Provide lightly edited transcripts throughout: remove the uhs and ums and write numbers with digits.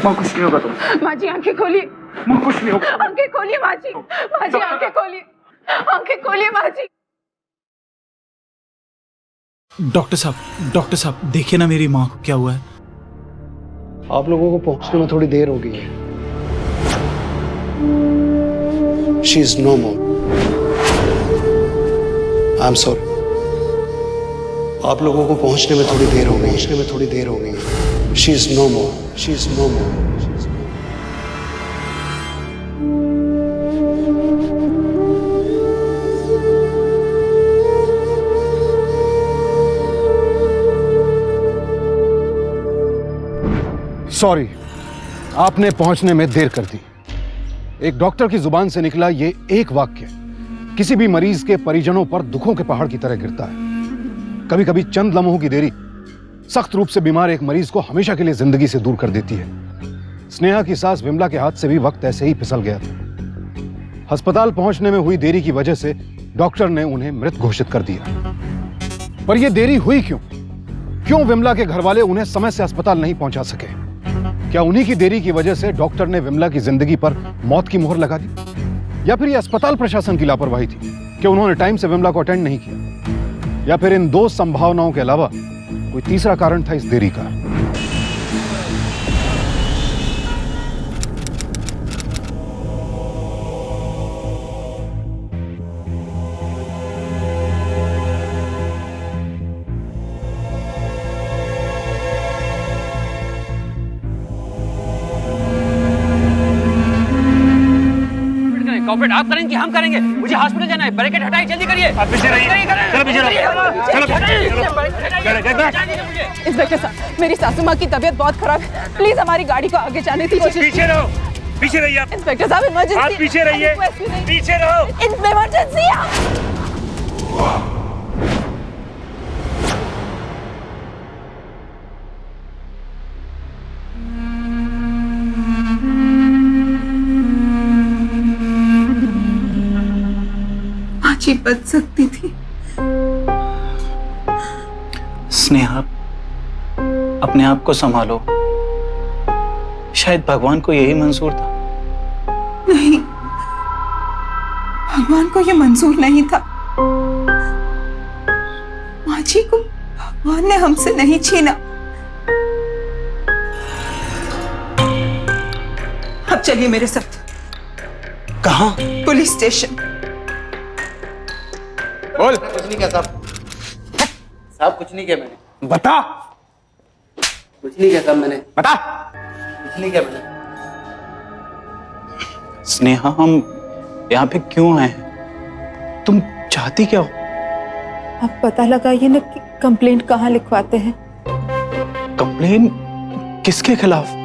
माँ कुछ नहीं होगा तुम। माँ जी आंखें खोलिए। माँ कुछ नहीं होगा। आंखें खोलिए माँ जी। माँ जी आंखें खोलिए, आंखें खोलिए माँ जी। डॉक्टर साहब देखिए ना मेरी माँ को क्या हुआ है। आप लोगों को पहुंचने में थोड़ी देर हो गई है। She is no more. I am sorry. आप लोगों को पहुंचने में थोड़ी देर हो गई। She is no more. Sorry, आपने पहुंचने में देर कर दी। एक डॉक्टर की जुबान से निकला ये एक वाक्य किसी भी मरीज के परिजनों पर दुखों के पहाड़ की तरह गिरता है। कभी कभी चंद लम्हों की देरी सख्त रूप से बीमार एक मरीज को हमेशा के लिए जिंदगी से दूर कर देती है। स्नेहा की सास विमला के हाथ से भी वक्त ऐसे ही फिसल गया था। अस्पताल पहुंचने में हुई देरी की वजह से डॉक्टर ने उन्हें मृत घोषित कर दिया। पर यह देरी हुई क्यों विमला के घर वाले उन्हें समय से अस्पताल नहीं पहुंचा सके? क्या उन्हीं की देरी की वजह से डॉक्टर ने विमला की जिंदगी पर मौत की मोहर लगा दी, या फिर यह अस्पताल प्रशासन की लापरवाही थी कि उन्होंने टाइम से विमला को अटेंड नहीं किया, या फिर इन दो संभावनाओं के अलावा कोई तीसरा कारण था इस देरी का? कॉर्पोरेट आप करेंगे कि हम करेंगे? मुझे हॉस्पिटल जाना है। बैरिकेड हटाइए, जल्दी करिए। आप पीछे रहिए। चलो पीछे रहिए। इंस्पेक्टर साहब, मेरी सासू माँ की तबीयत बहुत खराब है, प्लीज हमारी गाड़ी को आगे जाने दीजिए। पीछे रहो, पीछे रहिए आप। इंस्पेक्टर साहब इमरजेंसी। आप पीछे रहिए, पीछे रहो। इमरजेंसी। जी बच सकती थी। स्नेहा, अपने आप को संभालो। शायद भगवान को यही मंजूर था। नहीं, भगवान को यह मंजूर नहीं था। माँ जी को भगवान ने हमसे नहीं छीना। अब चलिए मेरे साथ। कहाँ? Police station. बोल। कुछ नहीं किया साहब। साहब कुछ नहीं किया मैंने। बता। कुछ नहीं किया साहब मैंने। बता। कुछ नहीं किया मैंने। स्नेहा, हम यहाँ पे क्यों आए हैं? तुम चाहती क्या हो? अब पता लगाइए ना कि कंप्लेंट कहाँ लिखवाते हैं। कंप्लेन किसके खिलाफ?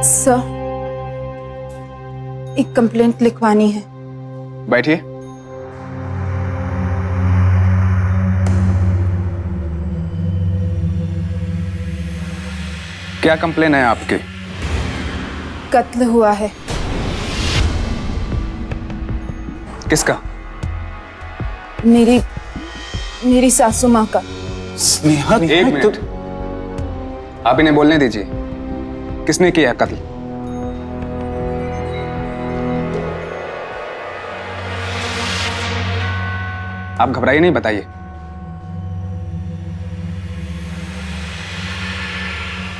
सर, एक कंप्लेंट लिखवानी है। बैठिए। क्या कंप्लेन है आपके? कत्ल हुआ है। किसका? मेरी सासू माँ का। स्नेहा, एक मिनट, आप इन्हें बोलने दीजिए। किसने किया कत्ल? आप घबराइए नहीं, बताइए।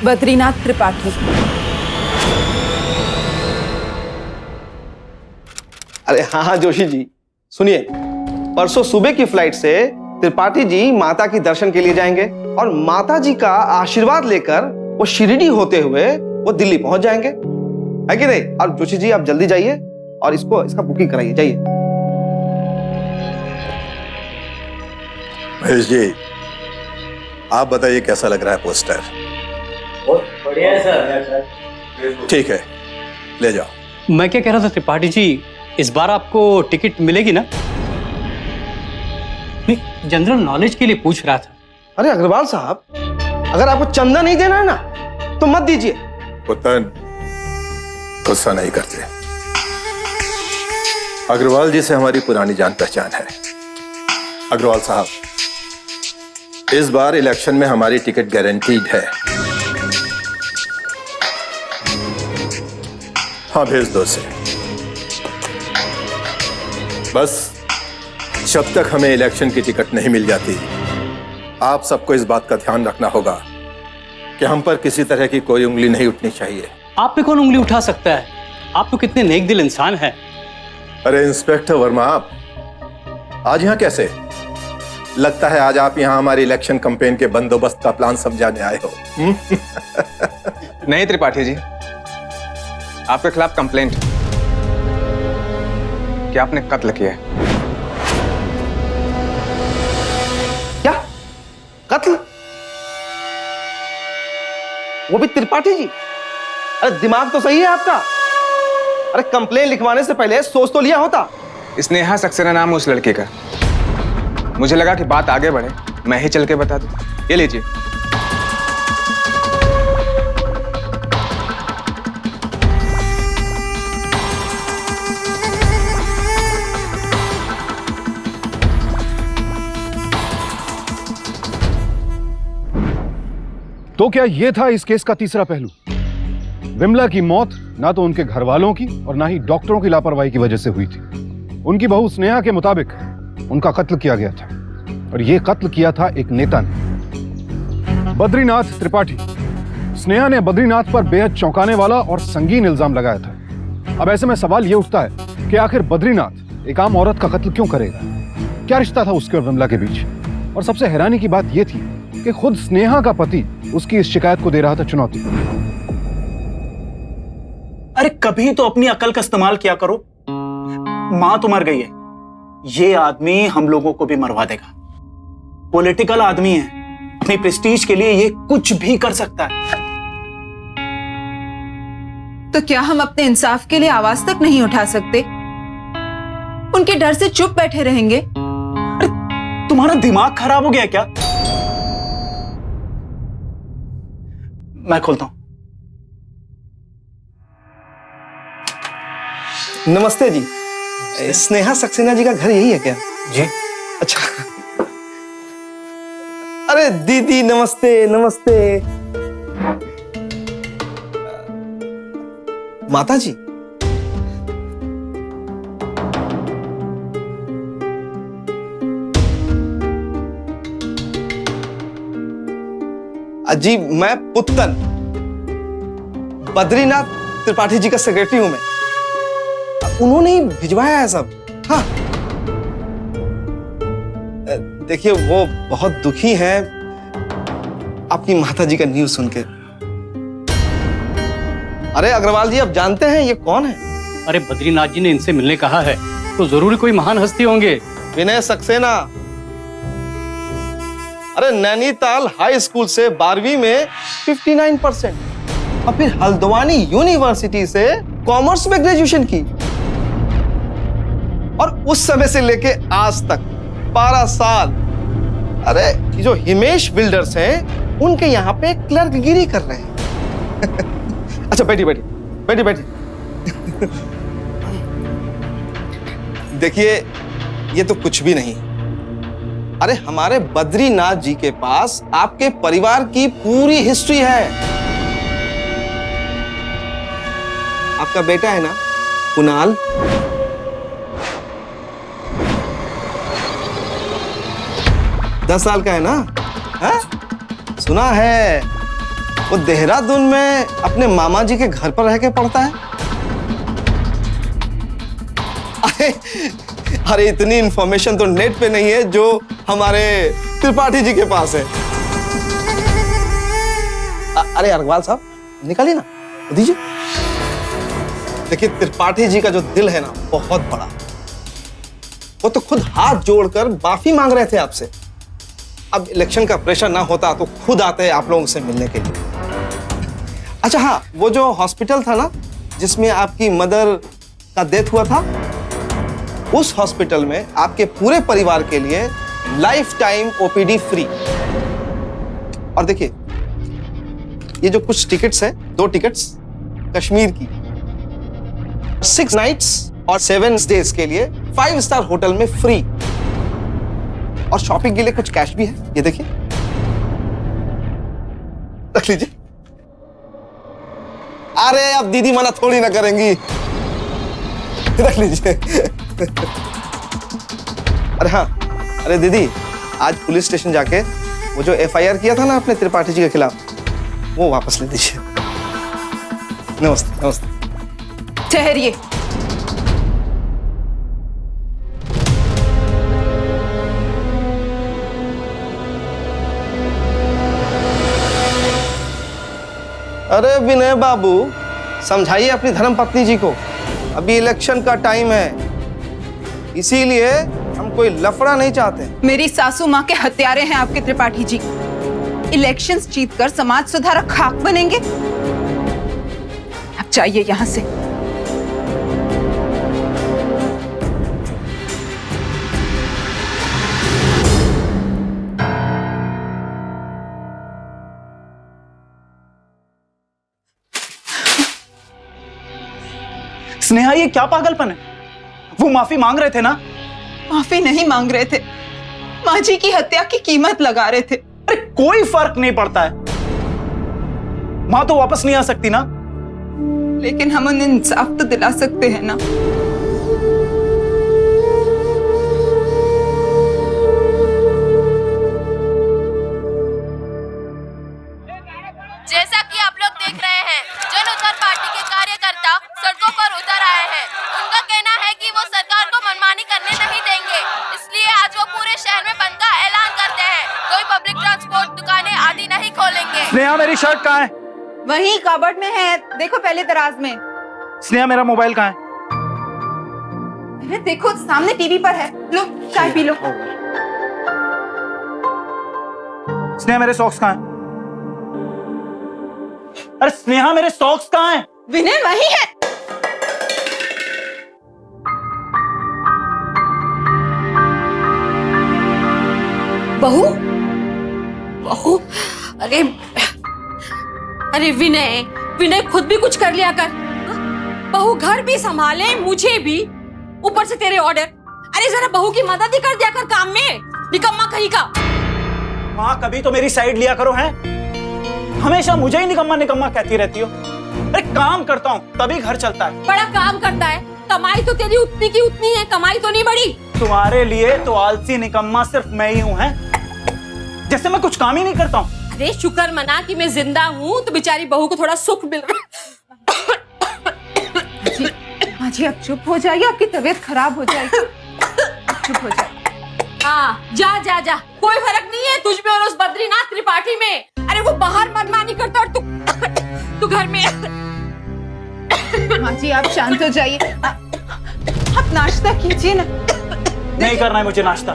बद्रीनाथ त्रिपाठी। अरे हाँ जोशी जी, सुनिए, परसों सुबह की फ्लाइट से त्रिपाठी जी माता की दर्शन के लिए जाएंगे और माता जी का आशीर्वाद लेकर वो शिरडी होते हुए वो दिल्ली पहुंच जाएंगे, है कि नहीं? और जोशी जी आप जल्दी जाइए और इसका बुकिंग कराइए, जाइए। महेश जी, आप बताइए कैसा लग रहा है पोस्टर? बहुत बढ़िया है सर। ठीक है, ले जाओ। मैं क्या कह रहा था त्रिपाठी जी, इस बार आपको टिकट मिलेगी ना? नहीं, जनरल नॉलेज के लिए पूछ रहा था। अरे अग्रवाल साहब, अगर आपको चंदा नहीं देना है ना तो मत दीजिए। पुतन, गुस्सा नहीं करते। अग्रवाल जी से हमारी पुरानी जान पहचान है। अग्रवाल साहब, इस बार इलेक्शन में हमारी टिकट गारंटीड है। हाँ, भेज दो उसे। बस जब तक हमें इलेक्शन की टिकट नहीं मिल जाती, आप सबको इस बात का ध्यान रखना होगा कि हम पर किसी तरह की कोई उंगली नहीं उठनी चाहिए। आप पे कौन उंगली उठा सकता है? आप तो कितने नेक दिल इंसान हैं। अरे इंस्पेक्टर वर्मा, आप आज यहाँ कैसे? लगता है आज आप यहाँ हमारी इलेक्शन कैंपेन के बंदोबस्त का प्लान समझाने आए हो। नहीं त्रिपाठी जी, आपके खिलाफ कंप्लेंट कि आपने कत्ल किया है। क्या कत्ल? वो भी त्रिपाठी जी? अरे दिमाग तो सही है आपका। अरे कंप्लेन लिखवाने से पहले सोच तो लिया होता। स्नेहा सक्सेना नाम है उस लड़के का। मुझे लगा कि बात आगे बढ़े, मैं ही चल के बता दूं। ये लीजिए। तो क्या यह था इस केस का तीसरा पहलू? विमला की मौत ना तो उनके घर वालों की और ना ही डॉक्टरों की लापरवाही की वजह से हुई थी। उनकी बहू स्नेहा के मुताबिक उनका कत्ल किया गया था, और यह कत्ल किया था एक नेता ने, बद्रीनाथ त्रिपाठी। स्नेहा ने बद्रीनाथ पर बेहद चौंकाने वाला और संगीन इल्जाम लगाया था। अब ऐसे में सवाल यह उठता है कि आखिर बद्रीनाथ एक आम औरत का कत्ल क्यों करेगा? क्या रिश्ता था उसके और विमला के बीच? और सबसे हैरानी की बात यह थी कि खुद स्नेहा का पति उसकी इस शिकायत को दे रहा था चुनौती। अरे कभी तो अपनी अकल का इस्तेमाल किया करो। मां तो मर गई है, ये आदमी हम लोगों को भी मरवा देगा। पॉलिटिकल आदमी है, अपनी प्रेस्टीज के लिए ये कुछ भी कर सकता है। तो क्या हम अपने इंसाफ के लिए आवाज तक नहीं उठा सकते? उनके डर से चुप बैठे रहेंगे? तुम्हारा दिमाग खराब हो गया क्या? मैं खोलता हूं। नमस्ते जी। स्नेहा सक्सेना जी का घर यही है क्या? जी। अच्छा। अरे दीदी नमस्ते नमस्ते। माता जी, जी मैं पुत्तन, बद्रीनाथ त्रिपाठी जी का सेक्रेटरी हूं मैं। उन्होंने ही भिजवाया है सब। हाँ, देखिए वो बहुत दुखी हैं आपकी माता जी का न्यूज सुन के। अरे अग्रवाल जी, आप जानते हैं ये कौन है? अरे बद्रीनाथ जी ने इनसे मिलने कहा है, तो जरूरी कोई महान हस्ती होंगे। विनय सक्सेना। अरे नैनीताल हाई स्कूल से 12वीं में 59% और फिर हल्द्वानी यूनिवर्सिटी से कॉमर्स में ग्रेजुएशन की, और उस समय से लेके आज तक 12 साल। अरे ये जो हिमेश बिल्डर्स हैं उनके यहाँ पे क्लर्कगिरी कर रहे हैं। अच्छा बैठी बैठी बैठी बैठी। देखिए ये तो कुछ भी नहीं। अरे हमारे बद्रीनाथ जी के पास आपके परिवार की पूरी हिस्ट्री है। आपका बेटा है ना कुणाल, 10 साल का है ना? है? सुना है वो देहरादून में अपने मामा जी के घर पर रह के पढ़ता है। अरे इतनी इंफॉर्मेशन तो नेट पे नहीं है जो हमारे त्रिपाठी जी के पास है। अरे अग्रवाल साहब निकालिए ना, दीजिए। देखिए त्रिपाठी जी का जो दिल है ना बहुत बड़ा। वो तो खुद हाथ जोड़कर माफी मांग रहे थे आपसे। अब इलेक्शन का प्रेशर ना होता तो खुद आते आप लोगों से मिलने के लिए। अच्छा हाँ, वो जो हॉस्पिटल था ना जिसमें आपकी मदर का डेथ हुआ था, उस हॉस्पिटल में आपके पूरे परिवार के लिए लाइफ टाइम ओपीडी फ्री। और देखिए ये जो कुछ टिकट्स है, 2 टिकट्स कश्मीर की, 6 नाइट्स और 7 डेज के लिए 5 स्टार होटल में फ्री। और शॉपिंग के लिए कुछ कैश भी है, ये देखिए, रख लीजिए। अरे अब दीदी मना थोड़ी ना करेंगी, रख लीजिए। अरे हाँ, अरे दीदी, आज पुलिस स्टेशन जाके वो जो FIR किया था ना आपने त्रिपाठी जी के खिलाफ, वो वापस ले दीजिए। नमस्ते। नमस्ते। ठहरिए। अरे विनय बाबू, समझाइए अपनी धर्मपत्नी जी को, अभी इलेक्शन का टाइम है, इसीलिए हम कोई लफड़ा नहीं चाहते। मेरी सासू माँ के हत्यारे हैं आपके त्रिपाठी जी। इलेक्शंस जीतकर समाज सुधारक खाक बनेंगे। अब जाइए यहां से। स्नेहा, ये क्या पागलपन है? वो माफी मांग रहे थे ना? माफी नहीं मांग रहे थे, माँ जी की हत्या की कीमत लगा रहे थे। अरे कोई फर्क नहीं पड़ता है, मां तो वापस नहीं आ सकती ना। लेकिन हम उन्हें इंसाफ तो दिला सकते हैं ना। जैसा कि आप लोग देख रहे हैं, जन उद्धार पार्टी के कार्यकर्ता सड़कों पर उतर आए हैं। उनका कहना है कि वो सरकार को मनमानी करने नहीं देंगे, इसलिए आज वो पूरे शहर में बंद का ऐलान करते हैं। कोई पब्लिक ट्रांसपोर्ट दुकानें आदि नहीं खोलेंगे। स्नेहा, मेरी शर्ट कहाँ है? वहीं कबर्ड में है, देखो पहले दराज में। स्नेहा, मेरा मोबाइल कहाँ है? अरे देखो सामने टीवी पर है, लो चाय पी लो। स्नेहा, मेरे सॉक्स कहाँ हैं? अरे स्नेहा, मेरे सॉक्स कहाँ हैं? विनय वहीं है। बहू, बहू, अरे अरे विनय, विनय खुद भी कुछ कर लिया कर। बहू घर भी संभाले, मुझे भी, ऊपर से तेरे ऑर्डर। अरे जरा बहू की मदद ही कर दिया कर काम में, निकम्मा कहीं का। माँ, कभी तो मेरी साइड लिया करो, हैं? हमेशा मुझे ही निकम्मा निकम्मा कहती रहती हो। अरे काम करता हूँ तभी घर चलता है। बड़ा काम करता है, कमाई तो तेरी उतनी की उतनी है, कमाई तो नहीं बड़ी। तुम्हारे लिए तो आलसी निकम्मा सिर्फ मैं ही हूँ, हैं? जैसे मैं कुछ काम ही नहीं करता हूँ। अरे शुक्र मना कि मैं जिंदा हूँ, तो बेचारी बहू को थोड़ा सुख मिल रहा। हाँ जी, अब चुप हो जाइए, आपकी तबीयत खराब हो जाएगी। चुप हो जाइए। हाँ, जा जा जा, कोई फर्क नहीं है तुझ में और उस बद्रीनाथ त्रिपाठी में। अरे वो बाहर मनमानी करता और तू घर में। माँ जी, आप शांत हो जाइए, आप नाश्ता कीजिए ना। नहीं करना है मुझे नाश्ता।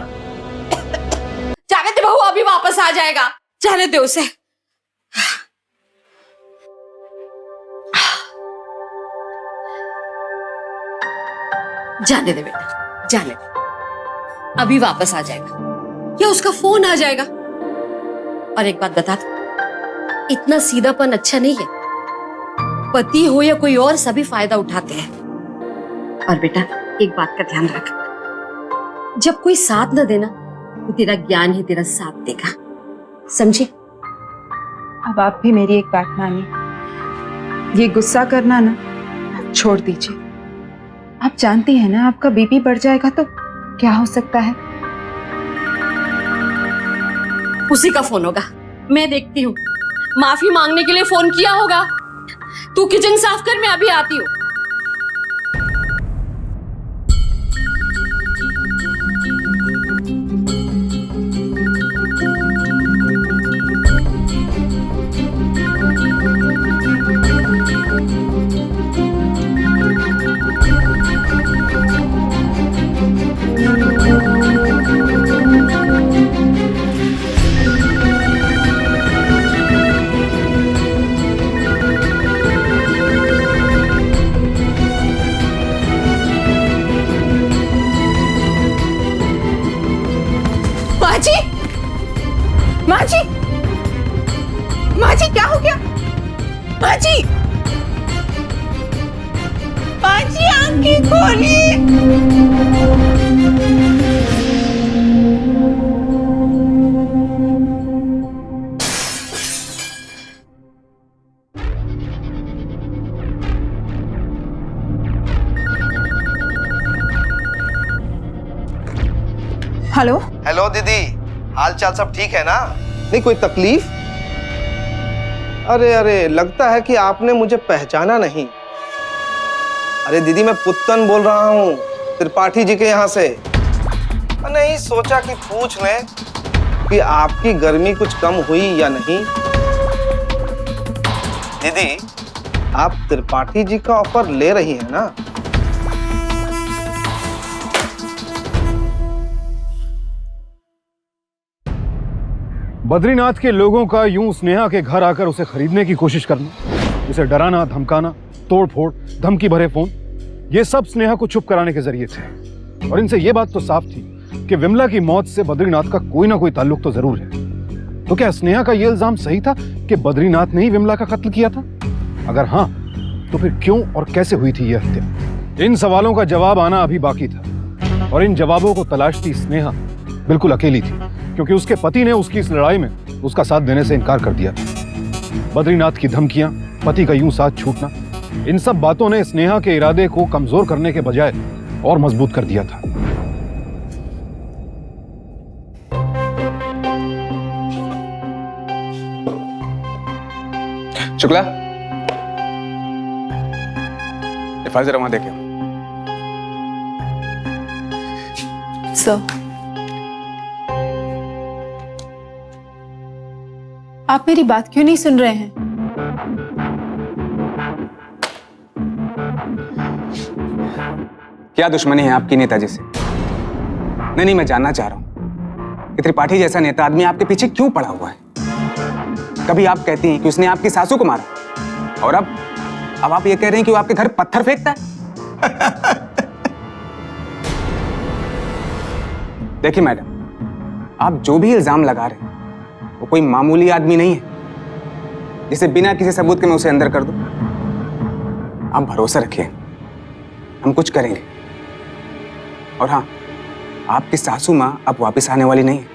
जाने दे बहू, अभी वापस आ जाएगा, जाने दे उसे। जाने दे बेटा, जाने दे, अभी वापस आ जाएगा या उसका फोन आ जाएगा। और एक बात बता दो, इतना सीधापन अच्छा नहीं है। पति हो या कोई और, सभी फायदा उठाते हैं। और बेटा एक बात का ध्यान रख, जब कोई साथ न देना तो तेरा ज्ञान ही तेरा साथ देगा, समझे? अब आप भी मेरी एक बात मानिए, ये गुस्सा करना ना आप छोड़ दीजिए। आप जानती हैं ना, आपका बीपी बढ़ जाएगा तो क्या हो सकता है। उसी का फोन होगा, मैं देखती हूँ। माफी मांगने के लिए फोन किया होगा। तू किचन साफ कर, मैं अभी आती हूँ। बोलिए। हेलो हेलो दीदी, हाल चाल सब ठीक है ना? नहीं कोई तकलीफ? अरे अरे, लगता है कि आपने मुझे पहचाना नहीं। अरे दीदी, मैं पुत्तन बोल रहा हूँ, त्रिपाठी जी के यहाँ से। नहीं, सोचा कि पूछ लें कि आपकी गर्मी कुछ कम हुई या नहीं। दीदी, आप त्रिपाठी जी का ऑफर ले रही हैं ना? बद्रीनाथ के लोगों का यूं स्नेहा के घर आकर उसे खरीदने की कोशिश करना, उसे डराना, धमकाना, तोड़फोड़, धमकी भरे फोन, ये सब स्नेहा को चुप कराने के जरिए थे। और इनसे ये बात तो साफ थी कि विमला की मौत से बद्रीनाथ का कोई ना कोई ताल्लुक तो जरूर है। तो क्या स्नेहा का ये इल्जाम सही था कि बद्रीनाथ ने ही विमला का कत्ल किया था? अगर हाँ, तो फिर क्यों और कैसे हुई थी यह हत्या? इन सवालों का जवाब आना अभी बाकी था, और इन जवाबों को तलाशती स्नेहा बिल्कुल अकेली थी, क्योंकि उसके पति ने उसकी इस लड़ाई में उसका साथ देने से इनकार कर दिया था। बद्रीनाथ की धमकियां, पति का यूं साथ छूटना, इन सब बातों ने स्नेहा के इरादे को कमजोर करने के बजाय और मजबूत कर दिया था। शुक्ला, ये फाइल जरा वहां देखे। सर, आप मेरी बात क्यों नहीं सुन रहे हैं? क्या दुश्मनी है आपकी नेताजी से? नहीं, मैं जानना चाह रहा हूं कि त्रिपाठी जैसा नेता आदमी आपके पीछे क्यों पड़ा हुआ है? कभी आप कहती हैं कि उसने आपकी सासू को मारा, और अब आप ये कह रहे हैं कि वो आपके घर पत्थर फेंकता है। देखिए मैडम, आप जो भी इल्जाम लगा रहे हैं वो कोई मामूली आदमी नहीं है जिसे बिना किसी सबूत के मैं उसे अंदर कर दूं। आप भरोसा रखिए, हम कुछ करेंगे। और हाँ, आपकी सासू माँ अब वापस आने वाली नहीं है,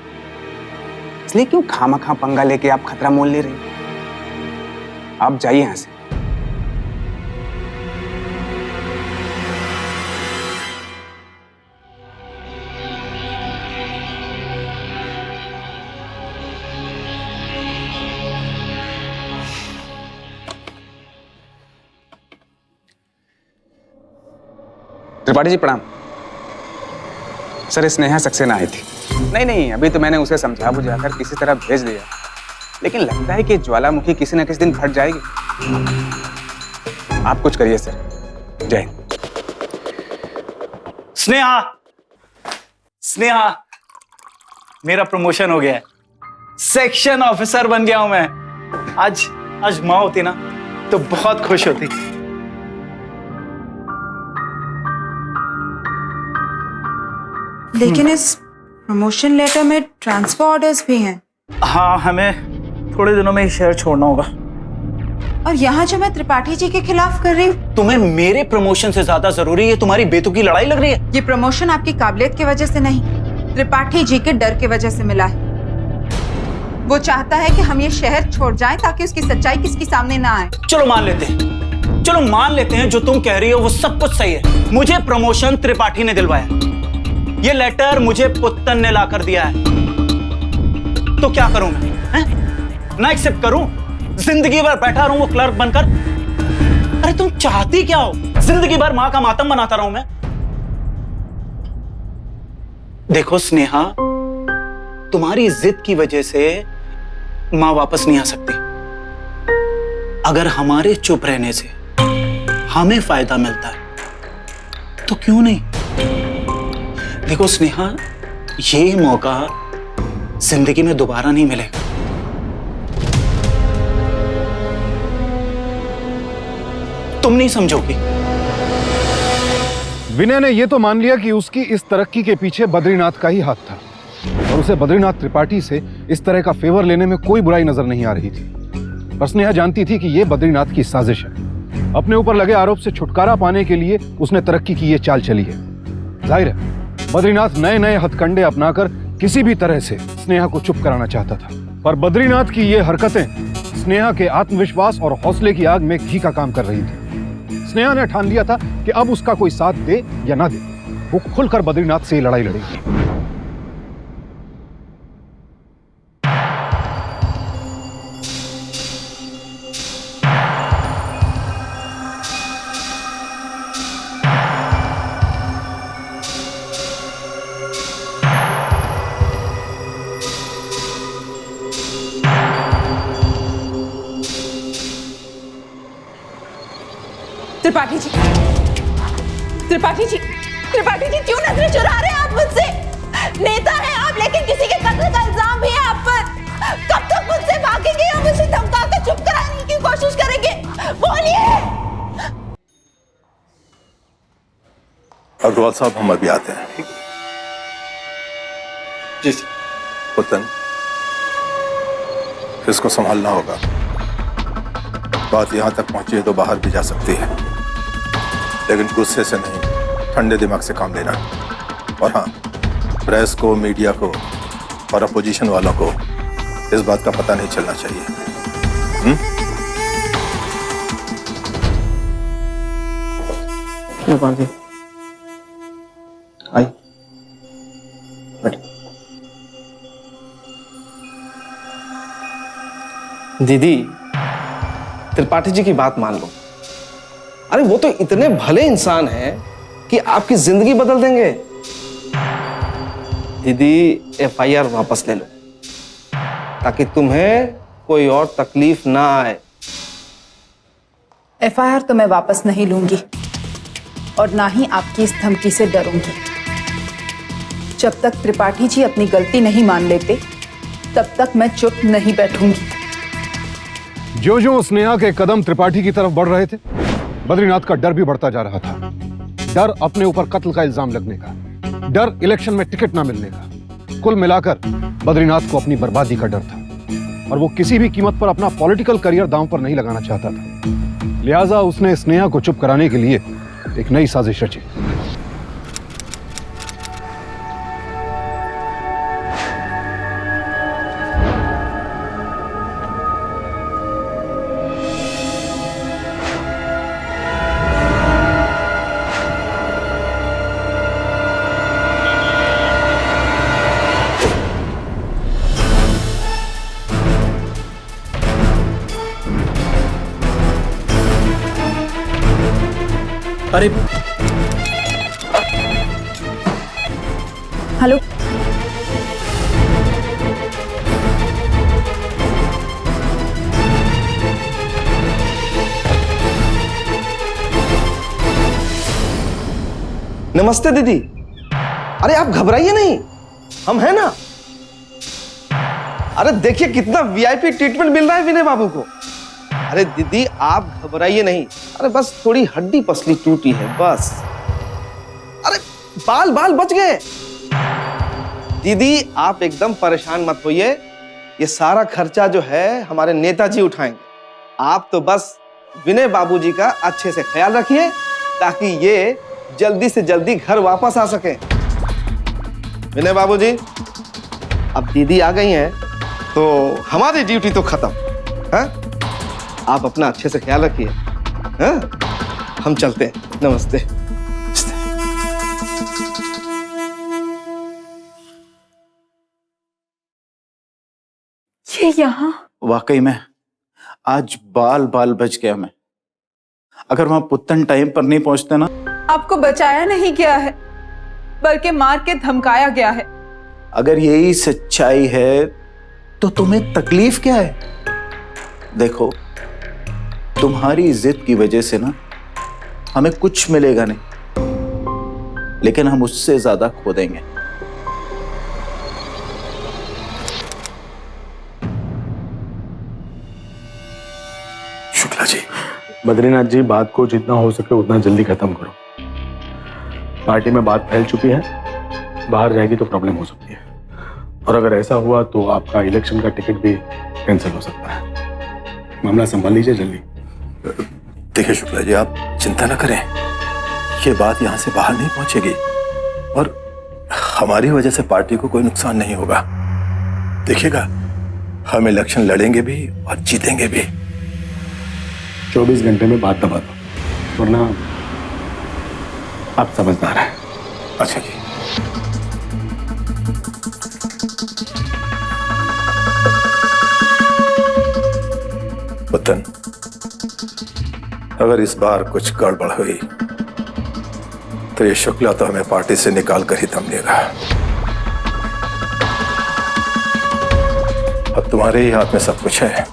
इसलिए क्यों खामखा पंगा लेके आप खतरा मोल ले रही हैं? आप जाइए यहां से। त्रिपाठी जी प्रणाम। सर, स्नेहा सक्सेना आई थी। नहीं, अभी तो मैंने उसे समझा बुझाकर किसी तरह भेज दिया, लेकिन लगता है कि ज्वालामुखी किसी न किसी दिन फट जाएगी। आप कुछ करिए सर। जय हिंद। स्नेहा, स्नेहा, मेरा प्रमोशन हो गया है, सेक्शन ऑफिसर बन गया हूं मैं। आज माँ होती ना तो बहुत खुश होती। लेकिन इस प्रमोशन लेटर में ट्रांसफर ऑर्डर्स भी हैं। हाँ, हमें थोड़े दिनों में ही शहर छोड़ना होगा। और यहाँ जो मैं त्रिपाठी जी के खिलाफ कर रही हूँ। तुम्हें मेरे प्रमोशन से ज्यादा जरूरी है तुम्हारी बेतुकी लड़ाई लग रही है। ये प्रमोशन आपकी काबिलियत की वजह से नहीं, त्रिपाठी जी के डर की वजह से मिला है। वो चाहता है कि हम ये शहर छोड़ जाएं ताकि उसकी सच्चाई किसके सामने ना आए। चलो मान लेते हैं जो तुम कह रही हो वो सब कुछ सही है। मुझे प्रमोशन त्रिपाठी ने दिलवाया, ये लेटर मुझे पुत्तन ने लाकर दिया है, तो क्या करूं मैं? ना एक्सेप्ट करूं? जिंदगी भर बैठा रहूं वो क्लर्क बनकर? अरे तुम चाहती क्या हो? जिंदगी भर मां का मातम बनाता रहूं मैं? देखो स्नेहा, तुम्हारी जिद की वजह से मां वापस नहीं आ सकती। अगर हमारे चुप रहने से हमें फायदा मिलता है तो क्यों नहीं? देखो स्नेहा, ये मौका जिंदगी में दोबारा नहीं मिलेगा। तुम नहीं समझोगी। विनय ने यह तो मान लिया कि उसकी इस तरक्की के पीछे बद्रीनाथ का ही हाथ था, और उसे बद्रीनाथ त्रिपाठी से इस तरह का फेवर लेने में कोई बुराई नजर नहीं आ रही थी। पर स्नेहा जानती थी कि यह बद्रीनाथ की साजिश है, अपने ऊपर लगे आरोप से छुटकारा पाने के लिए उसने तरक्की की ये चाल चली है। जाहिर है बद्रीनाथ नए नए हथकंडे अपनाकर किसी भी तरह से स्नेहा को चुप कराना चाहता था, पर बद्रीनाथ की ये हरकतें स्नेहा के आत्मविश्वास और हौसले की आग में घी का काम कर रही थी। स्नेहा ने ठान लिया था कि अब उसका कोई साथ दे या ना दे, वो खुलकर बद्रीनाथ से लड़ाई लड़ेगी। त्रिपाठी जी, त्रिपाठी जी, त्रिपाठी जी, क्यों नजरें चुरा रहे हैं आप मुझसे? नेता हैं आप, लेकिन किसी के कत्ल का इल्जाम भी है आप पर। कब तक मुझसे भागेंगे या मुझे धमका कर चुप कराने की कोशिश करेंगे? बोलिए। अग्रवाल साहब, हम अभी आते हैं। जी। पुतन, इसको संभालना होगा। बात यहां तक पहुंची है तो बाहर भी जा सकती है, लेकिन गुस्से से नहीं, ठंडे दिमाग से काम लेना। और हाँ, प्रेस को, मीडिया को और अपोजिशन वालों को इस बात का पता नहीं चलना चाहिए। आई दीदी, त्रिपाठी जी की बात मान लो। अरे वो तो इतने भले इंसान हैं कि आपकी जिंदगी बदल देंगे। दीदी, एफआईआर वापस ले लो ताकि तुम्हें कोई और तकलीफ ना आए। एफआईआर तो मैं वापस नहीं लूंगी और ना ही आपकी इस धमकी से डरूंगी। जब तक त्रिपाठी जी अपनी गलती नहीं मान लेते तब तक मैं चुप नहीं बैठूंगी। जो जो स्नेहा के कदम त्रिपाठी की तरफ बढ़ रहे थे, बद्रीनाथ का डर भी बढ़ता जा रहा था। डर अपने ऊपर कत्ल का इल्जाम लगने का, डर इलेक्शन में टिकट ना मिलने का। कुल मिलाकर बद्रीनाथ को अपनी बर्बादी का डर था और वो किसी भी कीमत पर अपना पॉलिटिकल करियर दांव पर नहीं लगाना चाहता था। लिहाजा उसने स्नेहा को चुप कराने के लिए एक नई साजिश रची। अरे हेलो, नमस्ते दीदी। अरे आप घबराइए नहीं, हम हैं ना। अरे देखिए कितना वीआईपी ट्रीटमेंट मिल रहा है विनय बाबू को। अरे दीदी, आप घबराइए नहीं। अरे बस थोड़ी हड्डी पसली टूटी है बस। अरे बाल बाल बच गए। दीदी, आप एकदम परेशान मत होइए, ये सारा खर्चा जो है हमारे नेताजी उठाएंगे। आप तो बस विनय बाबूजी का अच्छे से ख्याल रखिए ताकि ये जल्दी से जल्दी घर वापस आ सके। विनय बाबूजी, अब दीदी आ गई हैं तो हमारी ड्यूटी तो खत्म है। आप अपना अच्छे से ख्याल रखिए। हम चलते हैं। नमस्ते। ये यहाँ वाकई में आज बाल बाल बच गया मैं। अगर वहां पुत्तन टाइम पर नहीं पहुंचते ना। आपको बचाया नहीं गया है बल्कि मार के धमकाया गया है। अगर यही सच्चाई है तो तुम्हें तकलीफ क्या है? देखो, तुम्हारी जिद की वजह से ना हमें कुछ मिलेगा नहीं, लेकिन हम उससे ज्यादा खो देंगे। शुक्ला जी, बद्रीनाथ जी, बात को जितना हो सके उतना जल्दी खत्म करो। पार्टी में बात फैल चुकी है, बाहर जाएगी तो प्रॉब्लम हो सकती है, और अगर ऐसा हुआ तो आपका इलेक्शन का टिकट भी कैंसिल हो सकता है। मामला संभाल लीजिए जल्दी। देखिए शुक्ला जी, आप चिंता न करें, ये बात यहाँ से बाहर नहीं पहुंचेगी और हमारी वजह से पार्टी को कोई नुकसान नहीं होगा। देखिएगा, हम इलेक्शन लड़ेंगे भी और जीतेंगे भी। 24 घंटे में बात दबा दो, वरना आप समझदार हैं। अच्छा जी। पुतन, अगर इस बार कुछ गड़बड़ हुई तो ये शुक्ला तो हमें पार्टी से निकाल कर ही दम लेगा। अब तुम्हारे ही हाथ में सब कुछ है।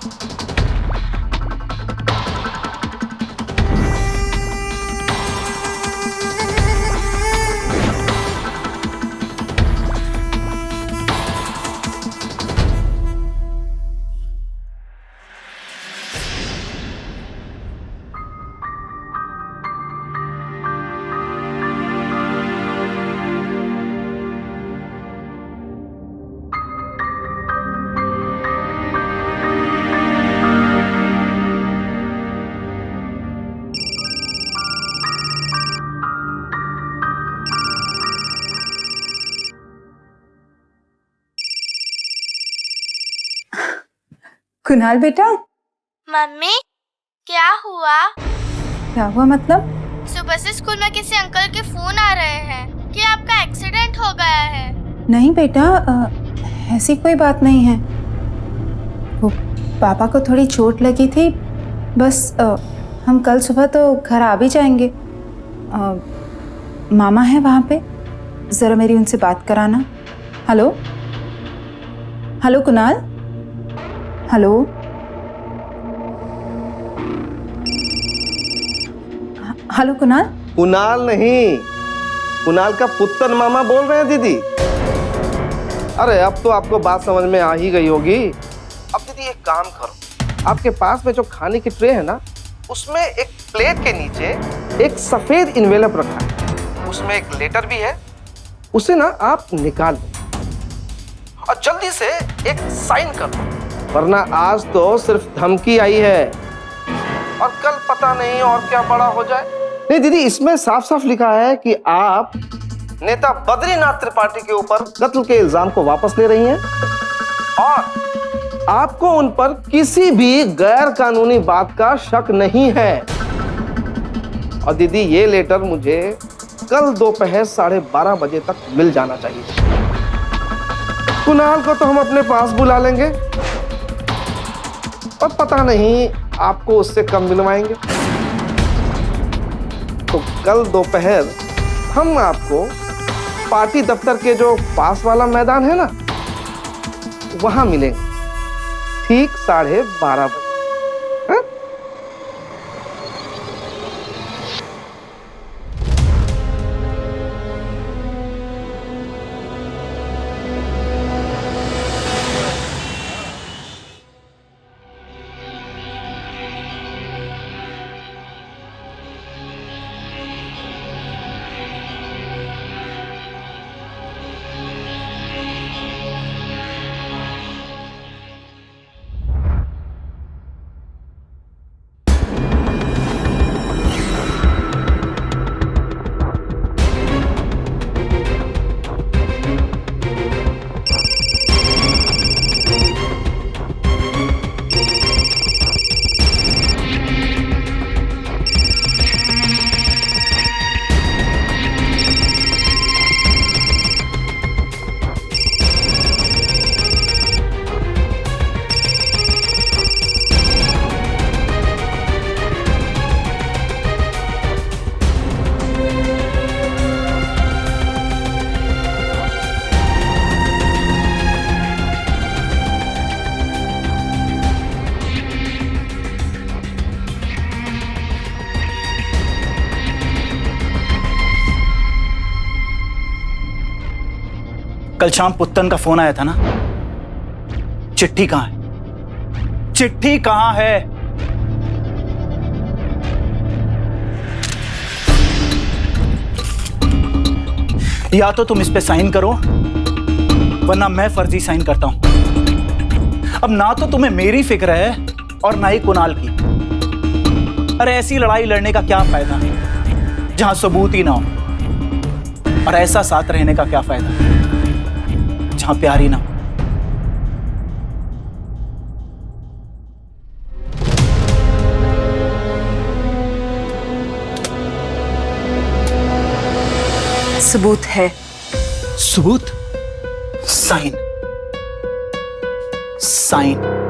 कुणाल बेटा, मम्मी क्या हुआ? क्या हुआ मतलब? सुबह से स्कूल में किसी अंकल के फोन आ रहे हैं कि आपका एक्सीडेंट हो गया है। नहीं बेटा, ऐसी कोई बात नहीं है। वो पापा को थोड़ी चोट लगी थी, बस हम कल सुबह तो घर आ भी जाएंगे। मामा है वहाँ पे, ज़रा मेरी उनसे बात कराना। Hello hello Kunal, hello. Hello Kunal. Kunal नहीं, कुणाल का पुत्र मामा बोल रहे हैं दीदी। अरे अब तो आपको बात समझ में आ ही गई होगी। अब दीदी एक काम करो, आपके पास में जो खाने की ट्रे है ना, उसमें एक प्लेट के नीचे एक सफेद इन्वेलप रखा है, उसमें एक लेटर भी है, उसे ना आप निकाल दो और जल्दी से एक साइन कर दो, वरना आज तो सिर्फ धमकी आई है और कल पता नहीं और क्या बड़ा हो जाए। नहीं दीदी, इसमें साफ साफ लिखा है कि आप नेता बद्रीनाथ त्रिपाठी के ऊपर कत्ल के इल्जाम को वापस ले रही हैं और आपको उन पर किसी भी गैर कानूनी बात का शक नहीं है। और दीदी, ये लेटर मुझे कल दोपहर 12:30 बजे तक मिल जाना चाहिए। कुणाल को तो हम अपने पास बुला लेंगे और पता नहीं आपको उससे कम मिलवाएंगे। तो कल दोपहर हम आपको पार्टी दफ्तर के जो पास वाला मैदान है ना, वहां मिलेंगे ठीक 12:30 बजे। हाँ? कल शाम पुत्तन का फोन आया था ना, चिट्ठी कहां है? चिट्ठी कहां है? या तो तुम इस पे साइन करो, वरना मैं फर्जी साइन करता हूं। अब ना तो तुम्हें मेरी फिक्र है और ना ही कुणाल की। अरे ऐसी लड़ाई लड़ने का क्या फायदा जहां सबूत ही ना हो, और ऐसा साथ रहने का क्या फायदा जहां प्यार ही ना हो। सबूत है। सबूत? साइन। साइन।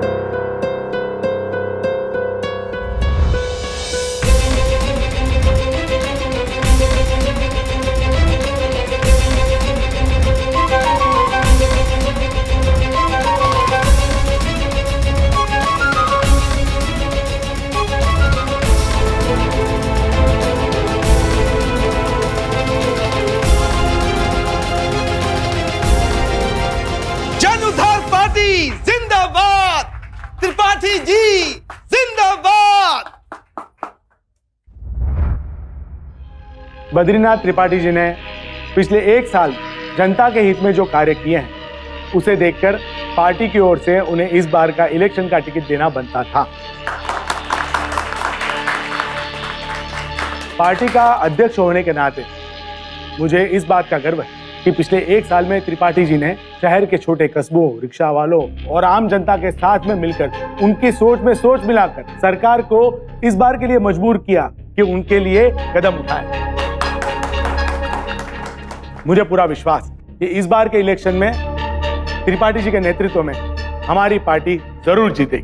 जिंदाबाद! त्रिपाठी जी जिंदाबाद! बद्रीनाथ त्रिपाठी जी ने पिछले 1 साल जनता के हित में जो कार्य किए हैं, उसे देखकर पार्टी की ओर से उन्हें इस बार का इलेक्शन का टिकट देना बनता था। पार्टी का अध्यक्ष होने के नाते मुझे इस बात का गर्व है कि पिछले 1 साल में त्रिपाठी जी ने शहर के छोटे कस्बों, रिक्शा वालों और आम जनता के साथ में मिलकर उनकी सोच में सोच मिलाकर सरकार को इस बार के लिए मजबूर किया कि उनके लिए कदम उठाए। मुझे पूरा विश्वास कि इस बार के इलेक्शन में त्रिपाठी जी के नेतृत्व में हमारी पार्टी जरूर जीतेगी।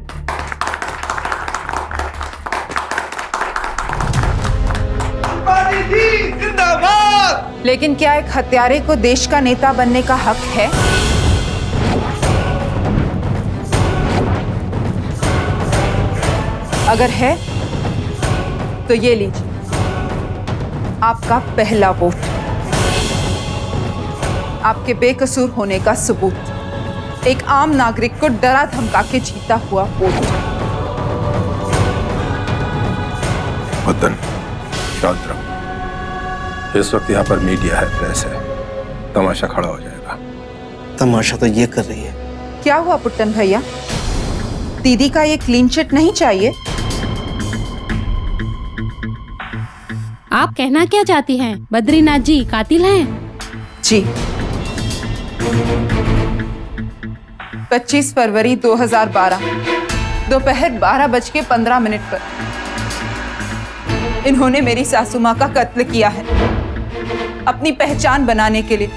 त्रिपाठी जी जिंदाबाद! लेकिन क्या एक हत्यारे को देश का नेता बनने का हक है? अगर है तो ये लीजिए आपका पहला वोट, आपके बेकसूर होने का सबूत, एक आम नागरिक को डरा धमका के जीता हुआ वोट। वतन शांत रहो। इस वक्त यहाँ पर मीडिया है, प्रेस है, तमाशा खड़ा हो जाएगा। तमाशा तो ये कर रही है। क्या हुआ पुट्टन भैया, दीदी का ये क्लीन चिट नहीं चाहिए? आप कहना क्या चाहती हैं? बद्रीनाथ जी कातिल हैं? जी। 25 फरवरी 2012 दोपहर 12:15 पर इन्होंने मेरी सासू माँ का कत्ल किया है। अपनी पहचान बनाने के लिए,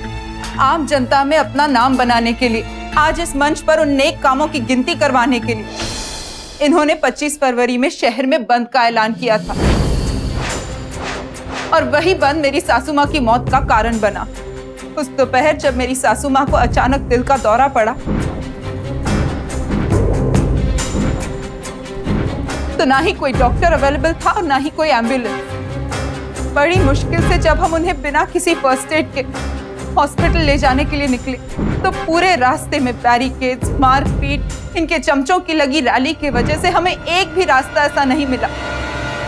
आम जनता में अपना नाम बनाने के लिए, आज इस मंच पर उन नेक कामों की गिनती करवाने के लिए इन्होंने 25 फरवरी में शहर में बंद का ऐलान किया था, और वही बंद मेरी सासू माँ की मौत का कारण बना। उस दोपहर जब मेरी सासू माँ को अचानक दिल का दौरा पड़ा तो ना ही कोई डॉक्टर अवेलेबल था और ना ही कोई एम्बुलेंस। बड़ी मुश्किल से जब हम उन्हें बिना किसी फर्स्ट एड के हॉस्पिटल ले जाने के लिए निकले तो पूरे रास्ते में बैरिकेड्स, मारपीट, इनके चमचों की लगी रैली की वजह से हमें एक भी रास्ता ऐसा नहीं मिला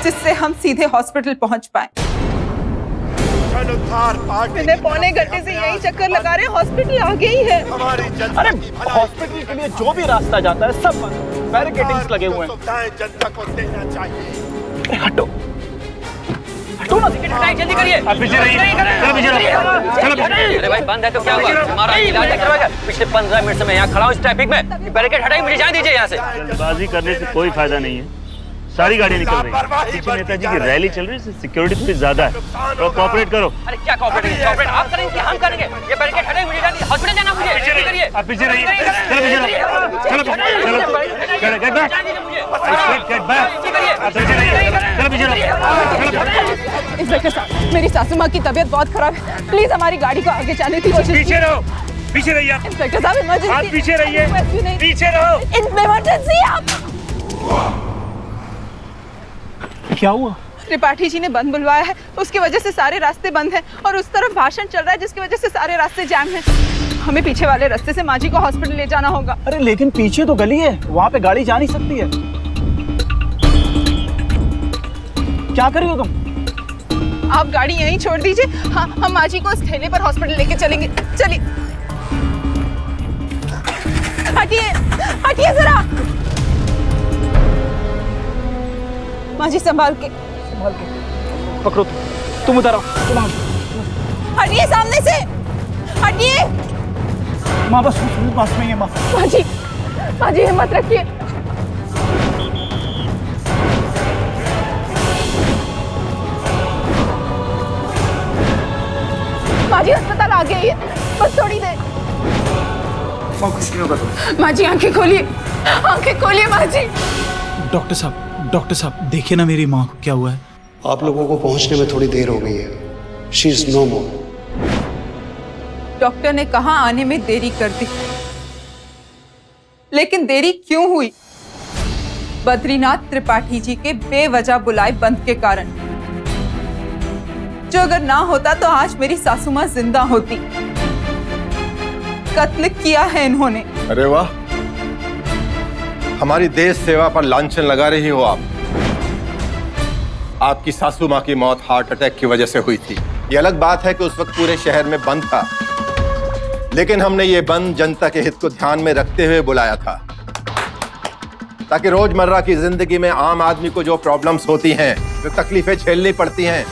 जिससे हम सीधे हॉस्पिटल पहुंच पाए। मैंने पौने घंटे से यही चक्कर लगा रहे, हॉस्पिटल आगे ही है। अरे हॉस्पिटल के लिए जो भी रास्ता जाता है सब बैरिकेडिंग्स लगे हुए हैं। जनता को देना चाहिए। हटो हटो ना, जल्दी करिए। आप पीछे रहिए, चलो पीछे रहिए। अरे भाई बंद है तो क्या हुआ? हमारा इलाज करवाएगा। पिछले 15 मिनट से मैं यहाँ खड़ा हूँ इस ट्रैफिक में। बैरिकेड हटाइए, मुझे जाने दीजिए यहाँ से। जल्दबाजी करने से कोई फायदा नहीं है। सारी गाड़ियाँ निकल रही हैं। पीछे नेताजी की रैली चल रही है, सिक्योरिटी थोड़ी ज्यादा है, तो कोऑपरेट करो। अरे क्या कोऑपरेट? कोऑपरेट आप करेंगे कि हम करेंगे? ये बैरिकेड हटाइए, मुझे जाने दीजिए। हॉस्पिटल जाना मुझे। जल्दी करिए। आप पीछे रहिए, चलो पीछे रहिए, चलो चलो गेट बैक, गेट बैक, आप पीछे रहिए, चलो पीछे रहिए। इंस्पेक्टर साहब, मेरी सासू माँ की तबीयत बहुत खराब है, प्लीज हमारी गाड़ी को आगे जाने दीजिए। पीछे रहो, पीछे रहिए। इंस्पेक्टर साहब इमरजेंसी। आप पीछे रहिए, पीछे रहो। इमरजेंसी। आप क्या हुआ? त्रिपाठी जी ने बंद बुलवाया है, उसकी वजह से सारे रास्ते बंद हैं और उस तरफ भाषण चल रहा है जिसकी वजह से सारे रास्ते जैम हैं। हमें पीछे वाले रास्ते से माँ जी को हॉस्पिटल ले जाना होगा। अरे लेकिन पीछे तो गली है, वहां पे गाड़ी जा नहीं सकती है। क्या कर रही हो तुम? आप गाड़ी यहीं छोड़ दीजिए, हाँ हम माँ जी को उस ठेले पर हॉस्पिटल लेके चलेंगे। चलिए हटिए, हटिए जरा। माँ जी संभाल के पकड़ो तुम उधर आओ, तुम आओ। हटिए सामने से, हटिए। माँ बस पास में ही है माँ। माँ जी हिम्मत रखिए। माँ जी अस्पताल आ गई है, बस थोड़ी देर। माँ कुछ नहीं होगा तुम्हें। माँ जी आंखें खोलिए, आंखें खोलिए माँ जी। डॉक्टर साहब देखिए ना मेरी माँ को क्या हुआ है। आप लोगों को पहुंचने में थोड़ी देर हो गई है। She is no more. Doctor ने कहा आने में देरी कर दी, लेकिन देरी क्यों हुई? बद्रीनाथ त्रिपाठी जी के बेवजह बुलाए बंद के कारण, जो अगर ना होता तो आज मेरी सासू माँ जिंदा होती। कत्ल किया है इन्होंने। अरे वाह, हमारी देश सेवा पर लांछन लगा रही हो आप। आपकी सासू माँ की मौत हार्ट अटैक की वजह से हुई थी। ये अलग बात है कि उस वक्त पूरे शहर में बंद था, लेकिन हमने ये बंद जनता के हित को ध्यान में रखते हुए बुलाया था, ताकि रोजमर्रा की जिंदगी में आम आदमी को जो प्रॉब्लम्स होती हैं, जो तकलीफें झेलनी पड़ती हैं,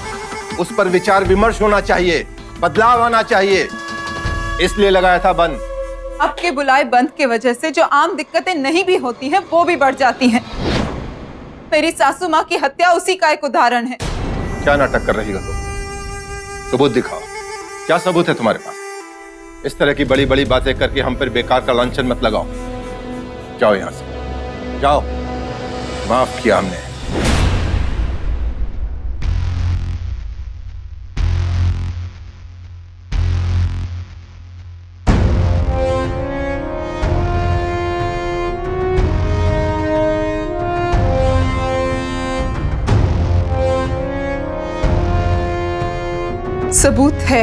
उस पर विचार विमर्श होना चाहिए, बदलाव आना चाहिए, इसलिए लगाया था बंद। आपके बुलाए बंद की वजह से जो आम दिक्कतें नहीं भी होती हैं, वो भी बढ़ जाती हैं। मेरी सासू माँ की हत्या उसी का एक उदाहरण है। क्या नाटक कर रही हो तुम? सबूत दिखाओ, क्या सबूत है तुम्हारे पास? इस तरह की बड़ी बड़ी बातें करके हम पर बेकार का लांछन मत लगाओ। जाओ यहां से, जाओ। माफ किया हमने। सबूत है।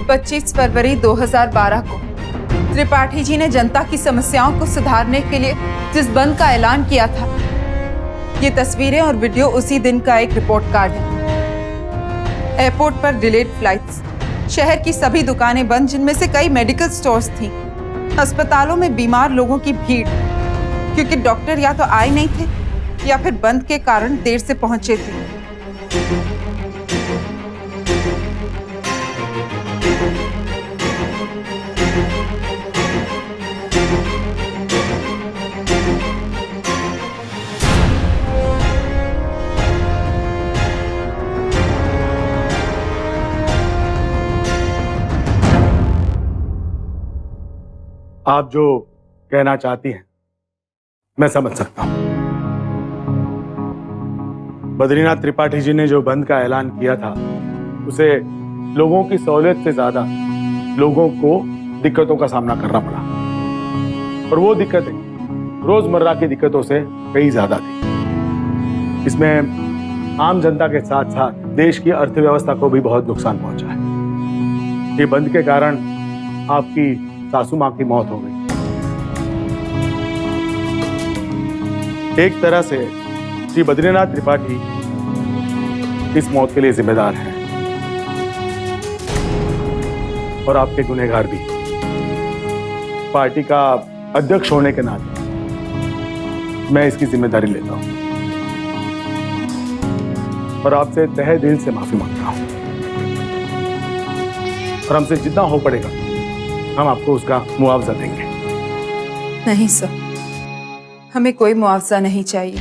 पच्चीस फरवरी 2012 को त्रिपाठी जी ने जनता की समस्याओं को सुधारने के लिए जिस बंद का ऐलान किया था, ये तस्वीरें और वीडियो उसी दिन का एक रिपोर्ट कार्ड है। एयरपोर्ट पर डिलेड फ्लाइट्स, शहर की सभी दुकानें बंद, जिनमें से कई मेडिकल स्टोर्स थीं, अस्पतालों में बीमार लोगों की भीड़, क्योंकि डॉक्टर या तो आए नहीं थे या फिर बंद के कारण देर से पहुंचे थे। आप जो कहना चाहती हैं मैं समझ सकता हूं। बद्रीनाथ त्रिपाठी जी ने जो बंद का ऐलान किया था, उसे लोगों की सहूलियत से ज्यादा लोगों को दिक्कतों का सामना करना पड़ा, और वो दिक्कतें रोजमर्रा की दिक्कतों से कई ज्यादा थी। इसमें आम जनता के साथ साथ देश की अर्थव्यवस्था को भी बहुत नुकसान पहुंचा है। ये बंद के कारण आपकी सासू माँ की मौत हो गई। एक तरह से श्री बद्रीनाथ त्रिपाठी इस मौत के लिए जिम्मेदार हैं, और आपके गुनहगार भी। पार्टी का अध्यक्ष होने के नाते मैं इसकी जिम्मेदारी लेता हूं, और आपसे तहे दिल से माफी मांगता हूं, और हमसे जितना हो पड़ेगा हम आपको उसका मुआवजा देंगे। नहीं सर, हमें कोई मुआवजा नहीं चाहिए।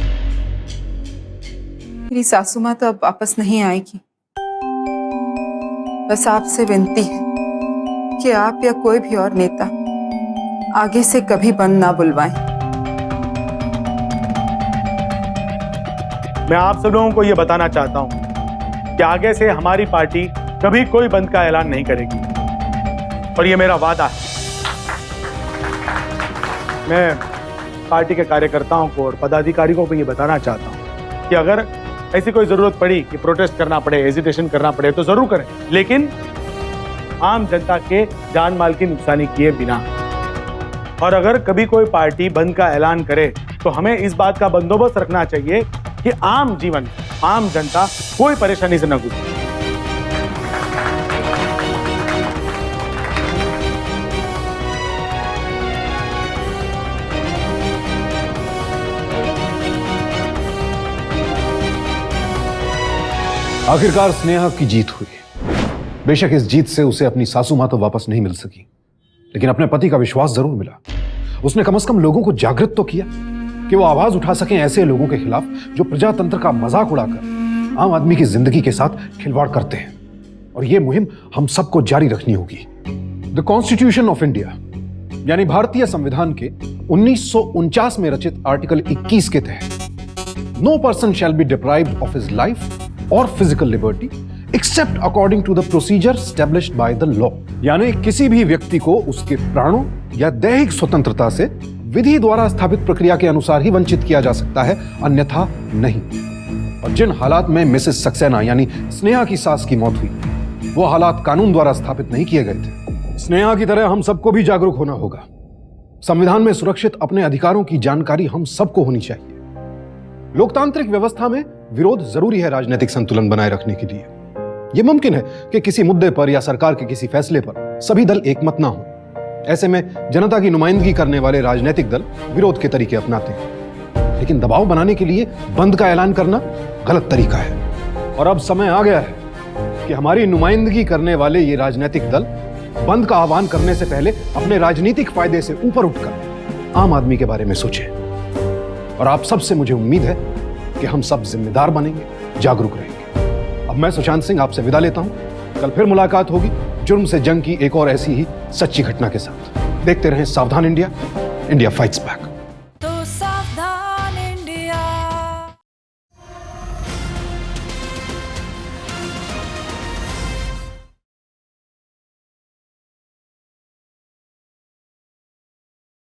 मेरी सासू माँ तो अब वापस नहीं आएगी। बस आपसे विनती है कि आप या कोई भी और नेता आगे से कभी बंद ना बुलवाएं। मैं आप सब लोगों को यह बताना चाहता हूं कि आगे से हमारी पार्टी कभी कोई बंद का ऐलान नहीं करेगी, और ये मेरा वादा है। मैं पार्टी के कार्यकर्ताओं को और पदाधिकारियों को ये बताना चाहता हूं कि अगर ऐसी कोई जरूरत पड़ी कि प्रोटेस्ट करना पड़े, हेजिटेशन करना पड़े, तो जरूर करें, लेकिन आम जनता के जान माल की नुकसानी किए बिना। और अगर कभी कोई पार्टी बंद का ऐलान करे तो हमें इस बात का बंदोबस्त रखना चाहिए कि आम जीवन, आम जनता कोई परेशानी से न गुजरे। आखिरकार स्नेहा की जीत हुई। बेशक इस जीत से उसे अपनी सासू मां तो वापस नहीं मिल सकी, लेकिन अपने पति का विश्वास जरूर मिला। उसने कम से कम लोगों को जागृत तो किया कि वो आवाज उठा सकें ऐसे लोगों के खिलाफ जो प्रजातंत्र का मजाक उड़ाकर आम आदमी की जिंदगी के साथ खिलवाड़ करते हैं। और यह मुहिम हम सबको जारी रखनी होगी। द कॉन्स्टिट्यूशन ऑफ इंडिया यानी भारतीय संविधान के 1949 में रचित आर्टिकल 21 के तहत no person shall be deprived of his life और physical liberty except according to the procedure established by the law, यानी किसी भी व्यक्ति को उसके प्राणों या दैहिक स्वतंत्रता से विधि द्वारा स्थापित प्रक्रिया के अनुसार ही वंचित किया जा सकता है, अन्यथा नहीं। और जिन हालात में मिसेस सक्सेना यानी स्नेहा की सास की मौत हुई, वो हालात कानून द्वारा स्थापित नहीं किए गए थे। स्नेहा की तरह हम सबको भी जागरूक होना होगा। संविधान में सुरक्षित अपने अधिकारों की जानकारी हम सबको होनी चाहिए। लोकतांत्रिक व्यवस्था में विरोध जरूरी है राजनीतिक संतुलन बनाए रखने के लिए। यह मुमकिन है कि किसी मुद्दे पर या सरकार के किसी फैसले पर सभी दल एकमत ना हो। ऐसे में जनता की नुमाइंदगी करने वाले राजनीतिक दल विरोध के तरीके अपनाते हैं, लेकिन दबाव बनाने के लिए बंद का ऐलान करना गलत तरीका है। और अब समय आ गया है कि हमारी नुमाइंदगी करने वाले ये राजनीतिक दल बंद का आह्वान करने से पहले अपने राजनीतिक फायदे से ऊपर उठकर आम आदमी के बारे में सोचें। और आप सबसे मुझे उम्मीद है कि हम सब जिम्मेदार बनेंगे, जागरूक रहेंगे। अब मैं सुशांत सिंह आपसे विदा लेता हूं। कल फिर मुलाकात होगी जुर्म से जंग की एक और ऐसी ही सच्ची घटना के साथ। देखते रहें सावधान इंडिया, इंडिया फाइट्स बैक।